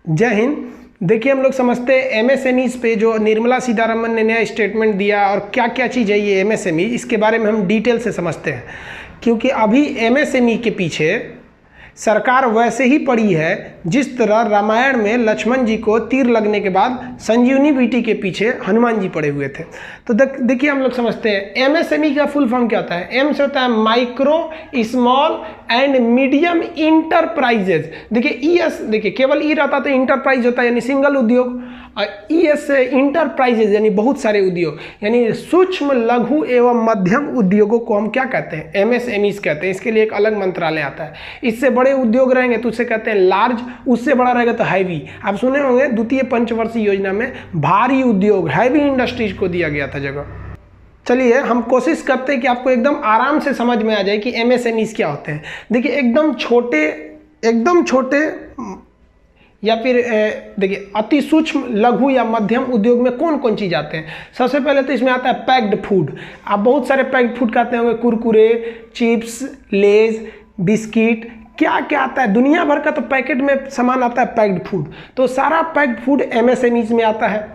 जय हिंद। देखिए, हम लोग समझते हैं एमएसएमईज पे जो निर्मला सीतारमण ने नया स्टेटमेंट दिया और क्या क्या चीज़ है ये एमएसएमई, इसके बारे में हम डिटेल से समझते हैं। क्योंकि अभी एमएसएमई के पीछे सरकार वैसे ही पड़ी है जिस तरह रामायण में लक्ष्मण जी को तीर लगने के बाद संजीवनी बूटी के पीछे हनुमान जी पड़े हुए थे। तो देखिए, हम लोग समझते हैं एमएसएमई का फुल फॉर्म क्या होता है। एम से होता है micro small and medium enterprises. देखिए ईएस, देखिए केवल ई रहता तो इंटरप्राइज होता है यानी सिंगल उद्योग, और ईएस से इंटरप्राइजेज यानी बहुत सारे उद्योग, यानी सूक्ष्म लघु एवं मध्यम उद्योगों को हम क्या कहते हैं, एमएसएमईज कहते हैं। इसके लिए एक अलग मंत्रालय आता है। इससे बड़े उद्योग रहेंगे तो उसे कहते हैं लार्ज, उससे बड़ा रहेगा तो हैवी। आप सुने होंगे द्वितीय पंचवर्षीय योजना में भारी उद्योग, हैवी इंडस्ट्रीज को दिया गया था जगह। चलिए, हम कोशिश करते हैं कि आपको एकदम आराम से समझ में आ जाए कि एमएसएमईज क्या होते हैं। देखिए, एकदम छोटे या फिर देखिए अति सूक्ष्म लघु या मध्यम उद्योग में कौन कौन चीज़ आते हैं। सबसे पहले तो इसमें आता है पैक्ड फूड। आप बहुत सारे पैक्ड फूड खाते होंगे, कुरकुरे, चिप्स, लेज, बिस्किट, क्या क्या आता है, दुनिया भर का तो पैकेट में सामान आता है पैक्ड फूड। तो सारा पैक्ड फूड एमएसएमईज में आता है।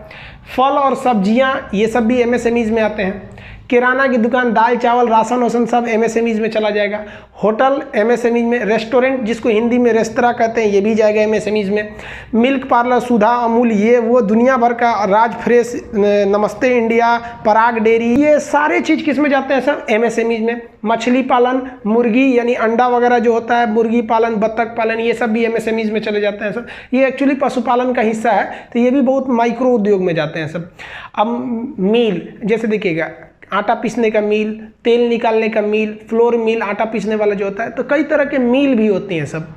फल और सब्जियां, ये सब भी एमएसएमईज में आते हैं। किराना की दुकान, दाल चावल राशन वासन सब एमएसएमईज में चला जाएगा। होटल एमएसएमईज में, रेस्टोरेंट जिसको हिंदी में रेस्तरां कहते हैं ये भी जाएगा एमएसएमईज में। मिल्क पार्लर, सुधा, अमूल, ये वो दुनिया भर का, राज फ्रेश, नमस्ते इंडिया, पराग डेयरी, ये सारे चीज़ किस में जाते हैं, सब एमएसएमईज में। मछली पालन, मुर्गी यानी अंडा वगैरह जो होता है, मुर्गी पालन, बत्तख पालन, ये सब भी एमएसएमईज में चले जाते हैं सब। ये एक्चुअली पशुपालन का हिस्सा है, तो ये भी बहुत माइक्रो उद्योग में जाते हैं सब। अब मील, जैसे देखिएगा आटा पीसने का मील, तेल निकालने का मील, फ्लोर मिल, आटा पीसने वाला जो होता है, तो कई तरह के मील भी होती हैं सब।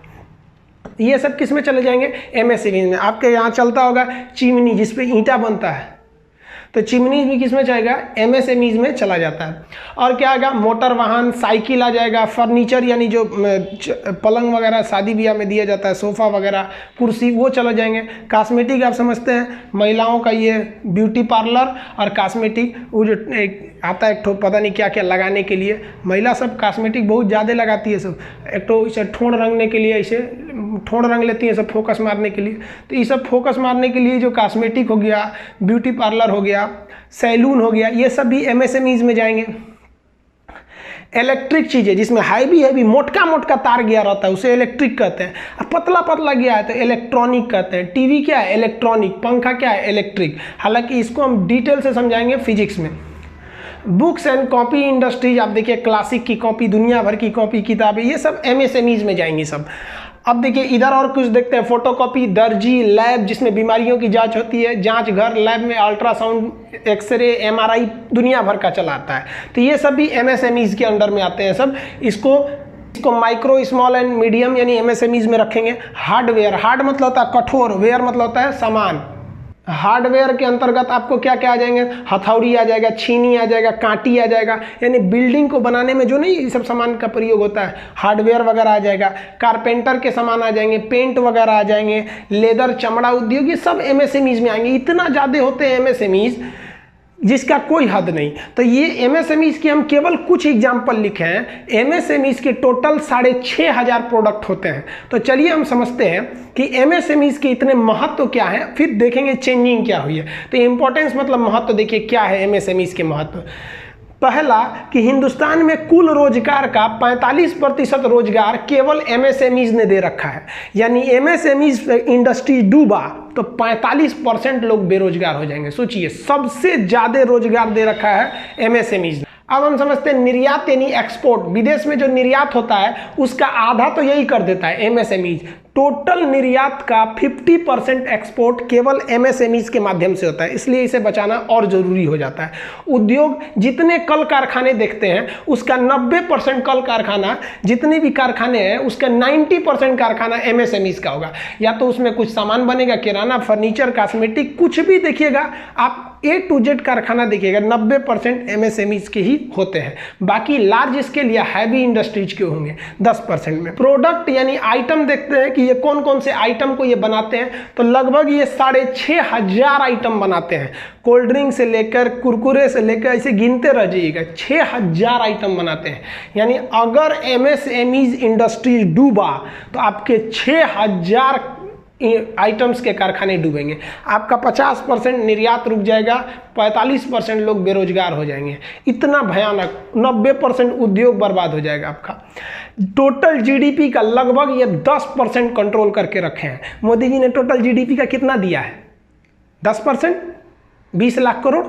ये सब किस में चले जाएंगे, एमएसएमई में। आपके यहाँ चलता होगा चिमनी जिसपे ईंटा बनता है, तो चिमनी भी किस में जाएगा, एमएसएमईज में चला जाता है। और क्या आएगा, मोटर वाहन, साइकिल आ जाएगा। फर्नीचर यानी जो पलंग वगैरह शादी ब्याह में दिया जाता है, सोफ़ा वगैरह, कुर्सी, वो चला जाएंगे। कॉस्मेटिक आप समझते हैं, महिलाओं का ये ब्यूटी पार्लर और कॉस्मेटिक, वो जो आता है एक ठो पता नहीं क्या क्या लगाने के लिए, महिला सब कॉस्मेटिक बहुत ज़्यादा लगाती है सब। एक तो इसे ठोड़ रंगने के लिए, इसे ठोड़ रंग लेती है सब फोकस मारने के लिए। तो ये सब फोकस मारने के लिए जो कॉस्मेटिक हो गया, ब्यूटी पार्लर हो गया, सैलून हो गया, ये सब भी एमएसएमईज में जाएंगे। इलेक्ट्रिक चीज़ें जिसमें हैवी मोटका तार गया रहता है उसे इलेक्ट्रिक कहते हैं। अब पतला गया है तो इलेक्ट्रॉनिक कहते हैं। टीवी क्या है, इलेक्ट्रॉनिक। पंखा क्या है, इलेक्ट्रिक। हालांकि इसको हम डिटेल से समझाएंगे फिजिक्स में। बुक्स एंड कॉपी इंडस्ट्रीज, आप देखिए क्लासिक की कॉपी, दुनिया भर की कॉपी, किताबें, ये सब एमएसएमईज में जाएंगी सब। अब देखिए इधर और कुछ देखते हैं, फोटोकॉपी, दर्जी, लैब जिसमें बीमारियों की जांच होती है, जांच घर, लैब में अल्ट्रासाउंड, एक्सरे, एमआरआई दुनिया भर का चलाता है। तो ये सब भी एमएसएमईज के अंडर में आते हैं सब। इसको माइक्रो स्मॉल एंड मीडियम यानी एमएसएमईज में रखेंगे। हार्डवेयर, हार्ड मतलब होता है कठोर, वेयर मतलब होता है सामान। हार्डवेयर के अंतर्गत आपको क्या क्या आ जाएंगे, हथौड़ी आ जाएगा, छीनी आ जाएगा, कांटी आ जाएगा, यानी बिल्डिंग को बनाने में जो नहीं ये सब सामान का प्रयोग होता है, हार्डवेयर वगैरह आ जाएगा। कारपेंटर के सामान आ जाएंगे, पेंट वगैरह आ जाएंगे, लेदर, चमड़ा उद्योग, ये सब एमएसएमईज में आएंगे। इतना ज़्यादा होते हैं एमएसएमईज जिसका कोई हद नहीं। तो ये एमएसएमईज के हम केवल कुछ एग्जाम्पल लिखे हैं। एमएसएमईज के टोटल 6500 प्रोडक्ट होते हैं। तो चलिए हम समझते हैं कि एमएसएमईज के इतने महत्व क्या है, फिर देखेंगे चेंजिंग क्या हुई है। तो इंपॉर्टेंस मतलब महत्व, देखिए क्या है एमएसएमईज के महत्व। पहला कि हिंदुस्तान में कुल रोजगार का 45% रोजगार केवल एमएसएमईज ने दे रखा है। यानी एमएसएमईज इंडस्ट्री डूबा तो 45% लोग बेरोजगार हो जाएंगे। सोचिए, सबसे ज़्यादा रोजगार दे रखा है एमएसएमईज ने। अब हम समझते हैं निर्यात यानी एक्सपोर्ट, विदेश में जो निर्यात होता है उसका आधा तो यही कर देता है एमएसएमईज। टोटल निर्यात का 50% एक्सपोर्ट केवल एमएसएमईज के माध्यम से होता है, इसलिए इसे बचाना और जरूरी हो जाता है। उद्योग, जितने कल कारखाने देखते हैं उसका 90% कल कारखाना, जितने भी कारखाने हैं उसका 90% कारखाना एमएसएमईज का होगा। या तो उसमें कुछ सामान बनेगा, किराना, फर्नीचर, कॉस्मेटिक, कुछ भी देखिएगा आप, A to Z कारखाना देखिएगा 90% एमएसएमईज के ही होते हैं। बाकी लार्ज स्केल या हैवी इंडस्ट्रीज के होंगे 10% में। प्रोडक्ट यानी आइटम देखते हैं कि ये कौन कौन से आइटम को ये बनाते हैं, तो लगभग ये 6500 आइटम बनाते हैं। कोल्ड ड्रिंक से लेकर कुरकुरे से लेकर ऐसे गिनते रह जाइएगा, 6000 आइटम बनाते हैं। यानी अगर एमएसएमईज इंडस्ट्री डूबा तो आपके 6000 आइटम्स के कारखाने डूबेंगे, आपका 50% निर्यात रुक जाएगा, 45% लोग बेरोजगार हो जाएंगे। इतना भयानक 90% उद्योग बर्बाद हो जाएगा आपका। टोटल जीडीपी का लगभग ये 10% कंट्रोल करके रखे हैं। मोदी जी ने टोटल जीडीपी का कितना दिया है? 10%, 20 लाख करोड़।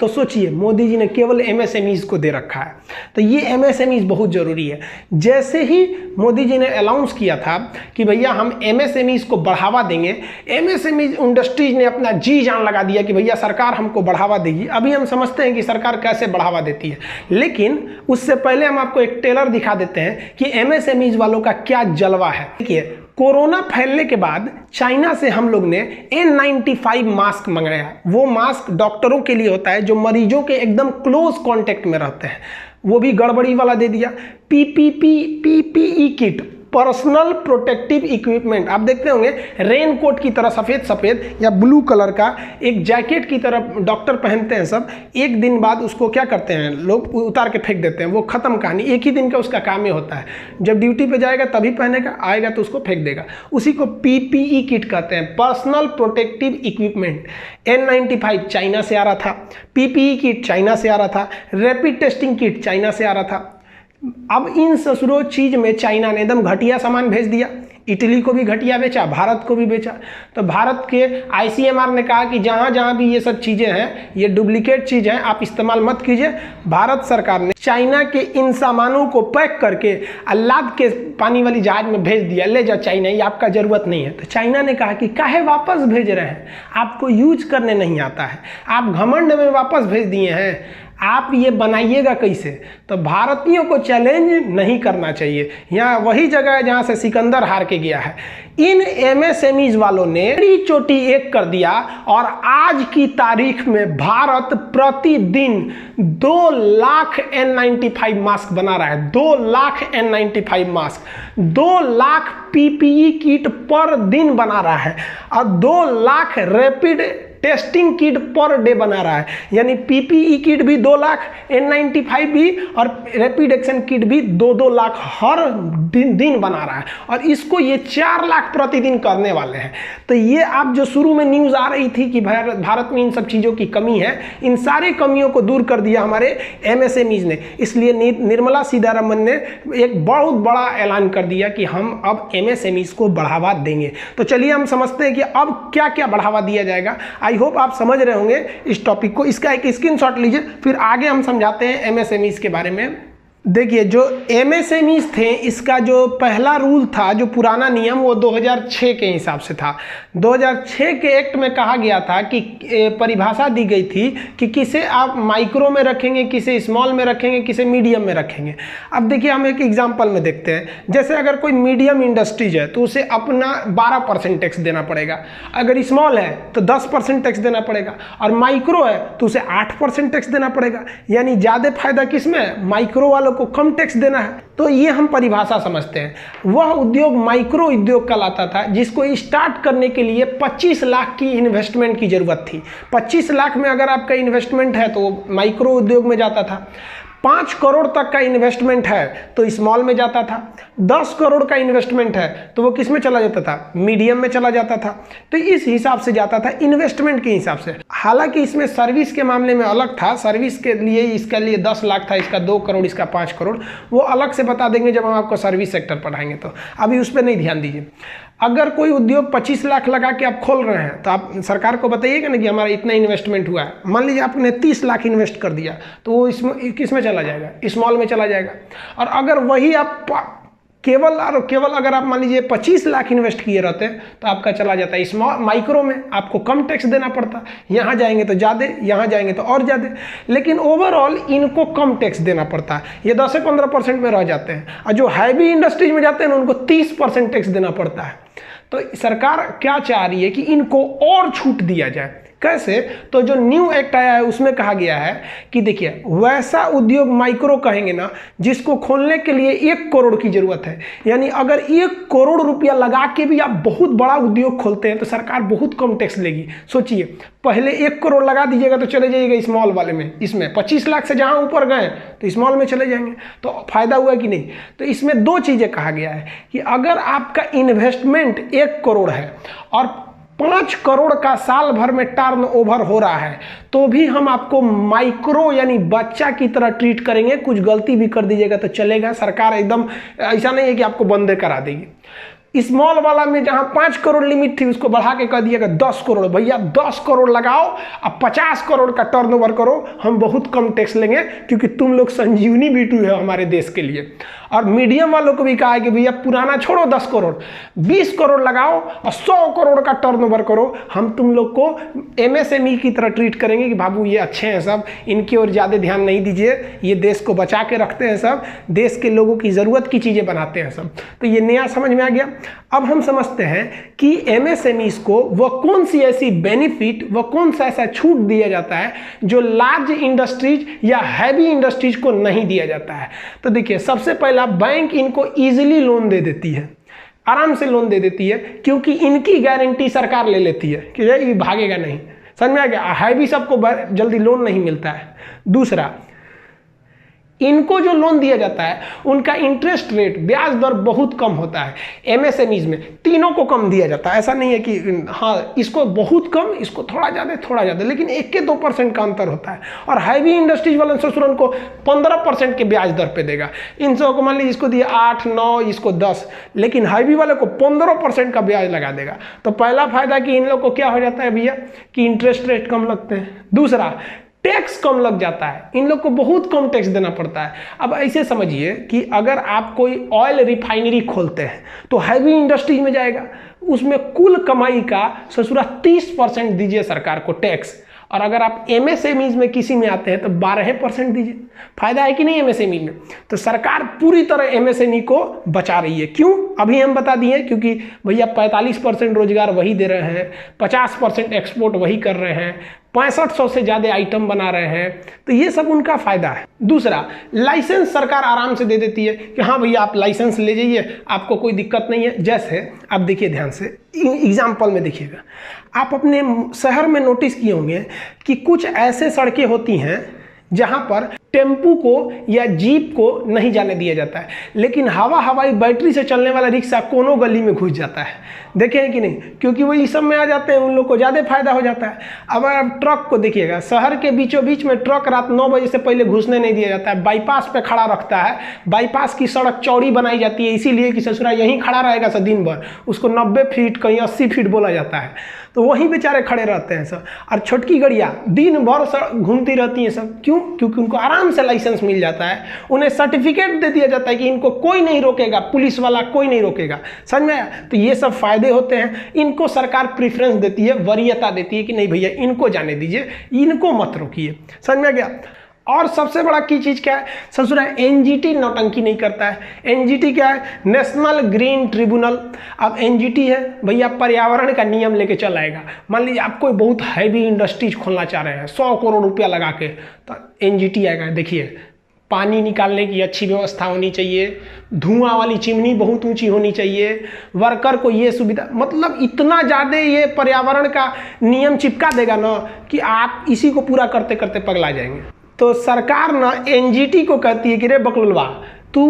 तो सोचिए, मोदी जी ने केवल एमएसएमईज को दे रखा है। तो ये एमएसएमईज बहुत ज़रूरी है। जैसे ही मोदी जी ने अनाउंस किया था कि भैया हम एमएसएमईज को बढ़ावा देंगे, एमएसएमईज इंडस्ट्रीज ने अपना जी जान लगा दिया कि भैया सरकार हमको बढ़ावा देगी। अभी हम समझते हैं कि सरकार कैसे बढ़ावा देती है, लेकिन उससे पहले हम आपको एक टेलर दिखा देते हैं कि एमएसएमईज वालों का क्या जलवा है। देखिए, कोरोना फैलने के बाद चाइना से हम लोग ने N95 मास्क मंगाया। वो मास्क डॉक्टरों के लिए होता है जो मरीजों के एकदम क्लोज कांटेक्ट में रहते हैं, वो भी गड़बड़ी वाला दे दिया। PPE kit, personal protective equipment, आप देखते होंगे रेन कोट की तरह सफ़ेद सफ़ेद या ब्लू कलर का एक जैकेट की तरह डॉक्टर पहनते हैं सब। एक दिन बाद उसको क्या करते हैं लोग, उतार के फेंक देते हैं। वो ख़त्म कहानी, एक ही दिन का उसका काम ही होता है। जब ड्यूटी पे जाएगा तभी पहनेगा, आएगा तो उसको फेंक देगा। उसी को PPE किट कहते हैं, personal protective equipment. N95 China से आ रहा था, PPE किट चाइना से आ रहा था, रैपिड टेस्टिंग किट चाइना से आ रहा था। अब इन ससुरो चीज में चाइना ने एकदम घटिया सामान भेज दिया। इटली को भी घटिया बेचा, भारत को भी बेचा। तो भारत के ICMR ने कहा कि जहाँ जहाँ भी ये सब चीज़ें हैं, ये डुप्लीकेट चीज़ हैं, आप इस्तेमाल मत कीजिए। भारत सरकार ने चाइना के इन सामानों को पैक करके लाद के पानी वाली जहाज में भेज दिया, ले जाओ चाइना, ये आपका ज़रूरत नहीं है। तो चाइना ने कहा कि काहे वापस भेज रहे हैं, आपको यूज करने नहीं आता है, आप घमंड में वापस भेज दिए हैं, आप ये बनाइएगा कैसे। तो भारतीयों को चैलेंज नहीं करना चाहिए। यहाँ वही जगह है जहाँ से सिकंदर हार के गया है। इन MSMEs वालों ने बड़ी चोटी एक कर दिया और आज की तारीख में भारत प्रतिदिन 2 लाख N95 मास्क बना रहा है। 2 lakh N95 mask, 2 lakh PPE kit पर दिन बना रहा है और 2 lakh rapid testing kit per day बना रहा है। यानी PPE किट भी 2 लाख, N95 भी और रैपिड एक्शन किट भी 2-2 लाख हर दिन बना रहा है। और इसको ये 4 लाख प्रतिदिन करने वाले हैं। तो ये आप जो शुरू में न्यूज़ आ रही थी कि भारत में इन सब चीज़ों की कमी है, इन सारी कमियों को दूर कर दिया हमारे MSMEs ने। इसलिए निर्मला सीतारमन ने एक बहुत बड़ा ऐलान कर दिया कि हम अब MSMEs को बढ़ावा देंगे। तो चलिए हम समझते हैं कि अब क्या क्या बढ़ावा दिया जाएगा। आई होप आप समझ रहे होंगे इस टॉपिक को। इसका एक स्क्रीनशॉट लीजिए, फिर आगे हम समझाते हैं MSMEs के बारे में। देखिए, जो MSMEs थे, इसका जो पहला रूल था, जो पुराना नियम, वो 2006 के हिसाब से था। 2006 के एक्ट में कहा गया था कि परिभाषा दी गई थी कि किसे आप माइक्रो में रखेंगे, किसे स्मॉल में रखेंगे, किसे मीडियम में रखेंगे। अब देखिए, हम एक एग्जांपल में देखते हैं। जैसे अगर कोई मीडियम इंडस्ट्रीज है तो उसे अपना 12% टैक्स देना पड़ेगा। अगर स्मॉल है तो 10% टैक्स देना पड़ेगा, और माइक्रो है तो उसे 8% टैक्स देना पड़ेगा। यानी ज़्यादा फायदा किस में, माइक्रो वालों को कम टैक्स देना है। तो ये हम परिभाषा समझते हैं। वह उद्योग माइक्रो उद्योग कहलाता था जिसको स्टार्ट करने के लिए 25 लाख की इन्वेस्टमेंट की जरूरत थी। 25 लाख में अगर आपका इन्वेस्टमेंट है तो माइक्रो उद्योग में जाता था। 5 करोड़ तक का इन्वेस्टमेंट है तो स्मॉल में जाता था। 10 करोड़ का इन्वेस्टमेंट है तो वो किस में चला जाता था, मीडियम में चला जाता था। तो इस हिसाब से जाता था, इन्वेस्टमेंट के हिसाब से। हालांकि इसमें सर्विस के मामले में अलग था। सर्विस के लिए इसके लिए 10 लाख था, इसका 2 करोड़, इसका 5 करोड़। वो अलग से बता देंगे जब हम आपको सर्विस सेक्टर पढ़ाएंगे, तो अभी उस पर नहीं ध्यान दीजिए। अगर कोई उद्योग 25 लाख लगा के आप खोल रहे हैं तो आप सरकार को बताइएगा ना कि हमारा इतना इन्वेस्टमेंट हुआ है। मान लीजिए आपने 30 लाख इन्वेस्ट कर दिया तो वो इसमें किस में चला जाएगा, स्मॉल में चला जाएगा। और अगर वही आप केवल अगर आप मान लीजिए 25 लाख इन्वेस्ट किए रहते तो आपका चला जाता है स्मॉल, माइक्रो में आपको कम टैक्स देना पड़ता। यहाँ जाएंगे तो ज़्यादा, यहाँ जाएंगे तो और ज़्यादा, लेकिन ओवरऑल इनको कम टैक्स देना पड़ता है। ये 10 से 15% में रह जाते हैं, और जो हैवी इंडस्ट्रीज में जाते हैं उनको 30% टैक्स देना पड़ता है। तो सरकार क्या चाह रही है कि इनको और छूट दिया जाए। कैसे? तो जो न्यू एक्ट आया है उसमें कहा गया है कि देखिए वैसा उद्योग माइक्रो कहेंगे ना जिसको खोलने के लिए 1 करोड़ की जरूरत है, यानी अगर 1 करोड़ रुपया लगा के भी आप बहुत बड़ा उद्योग खोलते हैं तो सरकार बहुत कम टैक्स लेगी। सोचिए, पहले 1 करोड़ लगा दीजिएगा तो चले जाइएगा स्मॉल वाले में, इसमें 25 लाख से जहां ऊपर गए तो स्मॉल में चले जाएंगे, तो फायदा हुआ कि नहीं? तो इसमें 2 चीजें कहा गया है कि अगर आपका इन्वेस्टमेंट 1 करोड़ है और 5 करोड़ का साल भर में टर्न ओवर हो रहा है तो भी हम आपको माइक्रो यानी बच्चा की तरह ट्रीट करेंगे। कुछ गलती भी कर दीजिएगा तो चलेगा, सरकार एकदम ऐसा नहीं है कि आपको बंदे करा देगी। स्मॉल वाला में जहां 5 करोड़ लिमिट थी उसको बढ़ा के कर दिएगा 10 करोड़। भैया 10 करोड़ लगाओ, अब 50 करोड़ का टर्नओवर करो, हम बहुत कम टैक्स लेंगे क्योंकि तुम लोग संजीवनी बीटू है हमारे देश के लिए। और मीडियम वालों को भी कहा है कि भैया पुराना छोड़ो 10 करोड़, 20 करोड़ लगाओ और 100 करोड़ का टर्नओवर करो, हम तुम लोग को MSME की तरह ट्रीट करेंगे कि बाबू ये अच्छे हैं सब, इनकी ओर ज़्यादा ध्यान नहीं दीजिए, ये देश को बचा के रखते हैं सब, देश के लोगों की ज़रूरत की चीज़ें बनाते हैं सब। तो ये नया समझ में आ गया। अब हम समझते हैं कि MSMEs को वह कौन सी ऐसी बेनिफिट, वह कौन सा ऐसा छूट दिया जाता है जो लार्ज इंडस्ट्रीज या हैवी इंडस्ट्रीज को नहीं दिया जाता है। तो देखिए सबसे पहला, बैंक इनको इजीली लोन दे देती है, आराम से लोन दे देती है क्योंकि इनकी गारंटी सरकार ले लेती है कि ये भागेगा नहीं। समझ में आ गया? हैवी सबको जल्दी लोन नहीं मिलता है। दूसरा, इनको जो लोन दिया जाता है उनका इंटरेस्ट रेट, ब्याज दर बहुत कम होता है। MSMEs में तीनों को कम दिया जाता है, ऐसा नहीं है कि हाँ इसको बहुत कम, इसको थोड़ा ज़्यादा, लेकिन 1-2% का अंतर होता है। और हैवी इंडस्ट्रीज वाले ससुरन को 15% के ब्याज दर पे देगा। इन सब को मान लीजिए इसको दिया 8-9, इसको 10, लेकिन हैवी वाले को 15% का ब्याज लगा देगा। तो पहला फायदा कि इन लोग को क्या हो जाता है भैया कि इंटरेस्ट रेट कम लगते हैं। दूसरा, टैक्स कम लग जाता है, इन लोग को बहुत कम टैक्स देना पड़ता है। अब ऐसे समझिए कि अगर आप कोई ऑयल रिफाइनरी खोलते हैं तो हैवी इंडस्ट्रीज में जाएगा, उसमें कुल कमाई का ससुरा 30% दीजिए सरकार को टैक्स, और अगर आप MSMEs में किसी में आते हैं तो 12% दीजिए। फायदा है कि नहीं MSME में? तो सरकार पूरी तरह MSME को बचा रही है। क्यों? अभी हम बता दिए, क्योंकि भैया 45% रोजगार वही दे रहे हैं, 50% एक्सपोर्ट वही कर रहे हैं, 6500 से ज़्यादा आइटम बना रहे हैं, तो ये सब उनका फायदा है। दूसरा, लाइसेंस सरकार आराम से दे देती है कि हाँ भैया आप लाइसेंस ले जाइए, आपको कोई दिक्कत नहीं है। जैसे आप देखिए ध्यान से, एग्जाम्पल में देखिएगा, आप अपने शहर में नोटिस किए होंगे कि कुछ ऐसे सड़कें होती हैं जहां पर टेम्पू को या जीप को नहीं जाने दिया जाता है, लेकिन हवाई बैटरी से चलने वाला रिक्शा कोनों गली में घुस जाता है। देखे हैं कि नहीं? क्योंकि वो इस सब में आ जाते हैं, उन लोग को ज़्यादा फायदा हो जाता है। अब आप ट्रक को देखिएगा, शहर के बीचों बीच में ट्रक रात 9 बजे से पहले घुसने नहीं दिया जाता है, बाईपास पे खड़ा रखता है। बाईपास की सड़क चौड़ी बनाई जाती है इसीलिए कि ससुरा यहीं खड़ा रहेगा सब दिन भर, उसको 90 फीट कहीं 80 फीट बोला जाता है, तो वहीं बेचारे खड़े रहते हैं सब। और छोटकी गाड़ियाँ दिन भर घूमती रहती हैं सब। क्यों? क्योंकि उनको आराम से लाइसेंस मिल जाता है, उन्हें सर्टिफिकेट दे दिया जाता है कि इनको कोई नहीं रोकेगा, पुलिस वाला कोई नहीं रोकेगा। समझ में आया? तो ये सब फायदे होते हैं। इनको सरकार प्रेफरेंस देती है, वरीयता देती है कि नहीं भैया इनको जाने दीजिए, इनको मत रोकिए। समझ में आ गया? और सबसे बड़ा की चीज़ क्या है, ससुरा NGT नौटंकी नहीं करता है। NGT क्या है? National green tribunal. अब NGT है भैया पर्यावरण का नियम लेके चल आएगा। मान लीजिए आप कोई बहुत हैवी इंडस्ट्रीज खोलना चाह रहे हैं 100 करोड़ रुपया लगा के, तो NGT आएगा। देखिए पानी निकालने की अच्छी व्यवस्था होनी चाहिए, धुआं वाली चिमनी बहुत ऊंची होनी चाहिए, वर्कर को ये सुविधा, मतलब इतना ज़्यादा ये पर्यावरण का नियम चिपका देगा ना कि आप इसी को पूरा करते करते पगला जाएंगे। तो सरकार ना NGT को कहती है कि रे बकलुलवा, तू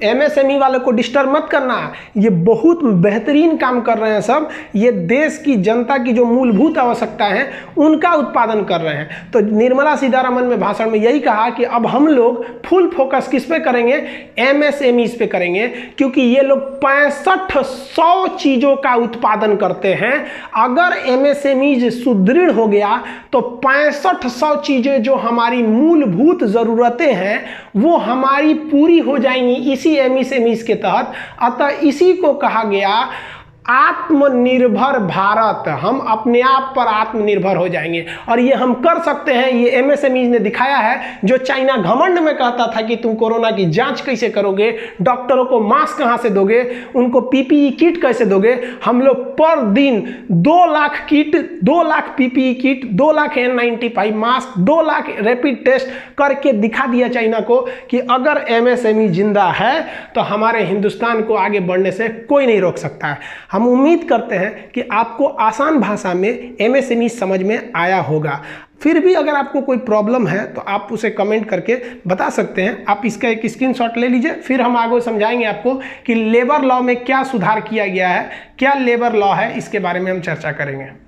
MSME वाले को डिस्टर्ब मत करना, ये बहुत बेहतरीन काम कर रहे हैं सब, ये देश की जनता की जो मूलभूत आवश्यकता है उनका उत्पादन कर रहे हैं। तो निर्मला सीतारमण में भाषण में यही कहा कि अब हम लोग फुल फोकस किस पे करेंगे? MSMEs पे करेंगे, क्योंकि ये लोग 6500 चीज़ों का उत्पादन करते हैं। अगर MSMEs सुदृढ़ हो गया तो 6500 चीज़ें जो हमारी मूलभूत ज़रूरतें हैं वो हमारी पूरी हो जाएंगी इसी MSMEs के तहत। अतः इसी को कहा गया आत्मनिर्भर भारत, हम अपने आप पर आत्मनिर्भर हो जाएंगे और ये हम कर सकते हैं। ये एमएसएमई ने दिखाया है। जो चाइना घमंड में कहता था कि तुम कोरोना की जांच कैसे करोगे, डॉक्टरों को मास्क कहां से दोगे, उनको पीपीई किट कैसे दोगे, हम लोग पर दिन 2 lakh kit, 2 lakh PPE kit, 2 lakh N95 mask, 2 lakh rapid test करके दिखा दिया चाइना को कि अगर एमएसएमई जिंदा है तो हमारे हिंदुस्तान को आगे बढ़ने से कोई नहीं रोक सकता है। हम उम्मीद करते हैं कि आपको आसान भाषा में एमएसएमई समझ में आया होगा। फिर भी अगर आपको कोई प्रॉब्लम है तो आप उसे कमेंट करके बता सकते हैं। आप इसका एक स्क्रीनशॉट ले लीजिए, फिर हम आगे समझाएंगे आपको कि लेबर लॉ में क्या सुधार किया गया है, क्या लेबर लॉ है, इसके बारे में हम चर्चा करेंगे।